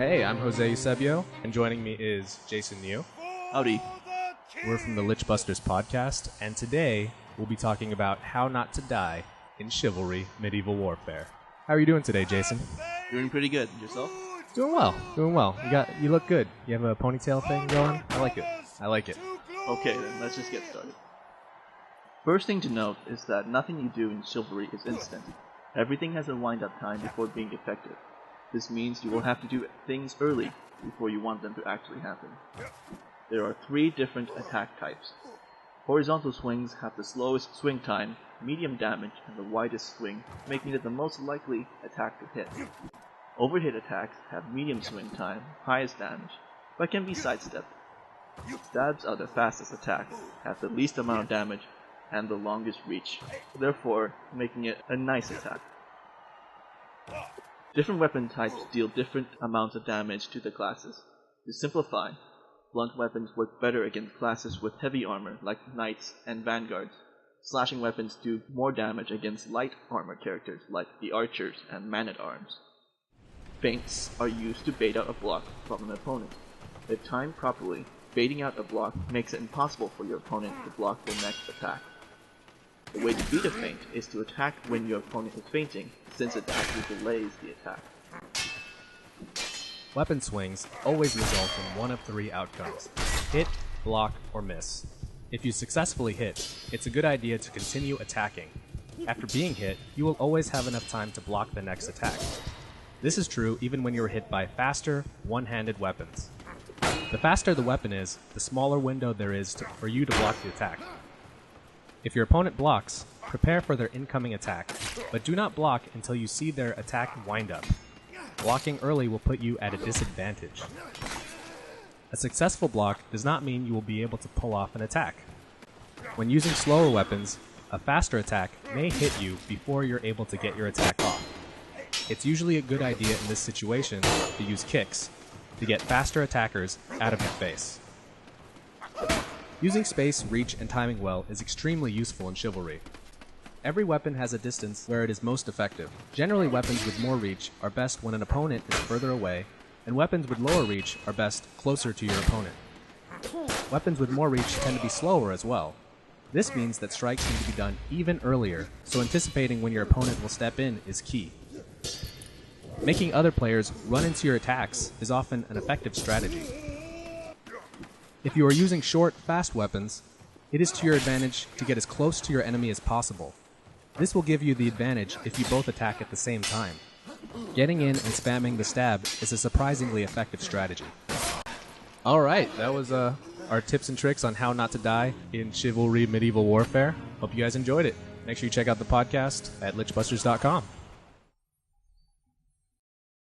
Hey, I'm Jose Eusebio, and joining me is Jason New. Howdy. We're from the Lich Busters podcast, and today we'll be talking about how not to die in Chivalry Medieval Warfare. How are you doing today, Jason? Doing pretty good. Yourself? Doing well. You look good. You have a ponytail thing going? I like it. Okay, then let's just get started. First thing to note is that nothing you do in Chivalry is instant. Everything has a wind-up time before being effective. This means you will have to do things early before you want them to actually happen. There are 3 different attack types. Horizontal swings have the slowest swing time, medium damage, and the widest swing, making it the most likely attack to hit. Overhit attacks have medium swing time, highest damage, but can be sidestepped. Stabs are the fastest attack, have the least amount of damage, and the longest reach, therefore making it a nice attack. Different weapon types deal different amounts of damage to the classes. To simplify, blunt weapons work better against classes with heavy armor like knights and vanguards. Slashing weapons do more damage against light armor characters like the archers and man-at-arms. Feints are used to bait out a block from an opponent. If timed properly, baiting out a block makes it impossible for your opponent to block their next attack. The way to beat a feint is to attack when your opponent is feinting, since it actually delays the attack. Weapon swings always result in one of 3 outcomes: hit, block, or miss. If you successfully hit, it's a good idea to continue attacking. After being hit, you will always have enough time to block the next attack. This is true even when you are hit by faster, one-handed weapons. The faster the weapon is, the smaller window there is for you to block the attack. If your opponent blocks, prepare for their incoming attack, but do not block until you see their attack wind up. Blocking early will put you at a disadvantage. A successful block does not mean you will be able to pull off an attack. When using slower weapons, a faster attack may hit you before you're able to get your attack off. It's usually a good idea in this situation to use kicks to get faster attackers out of your face. Using space, reach, and timing well is extremely useful in Chivalry. Every weapon has a distance where it is most effective. Generally, weapons with more reach are best when an opponent is further away, and weapons with lower reach are best closer to your opponent. Weapons with more reach tend to be slower as well. This means that strikes need to be done even earlier, so anticipating when your opponent will step in is key. Making other players run into your attacks is often an effective strategy. If you are using short, fast weapons, it is to your advantage to get as close to your enemy as possible. This will give you the advantage if you both attack at the same time. Getting in and spamming the stab is a surprisingly effective strategy. Alright, that was our tips and tricks on how not to die in Chivalry Medieval Warfare. Hope you guys enjoyed it. Make sure you check out the podcast at lichbusters.com.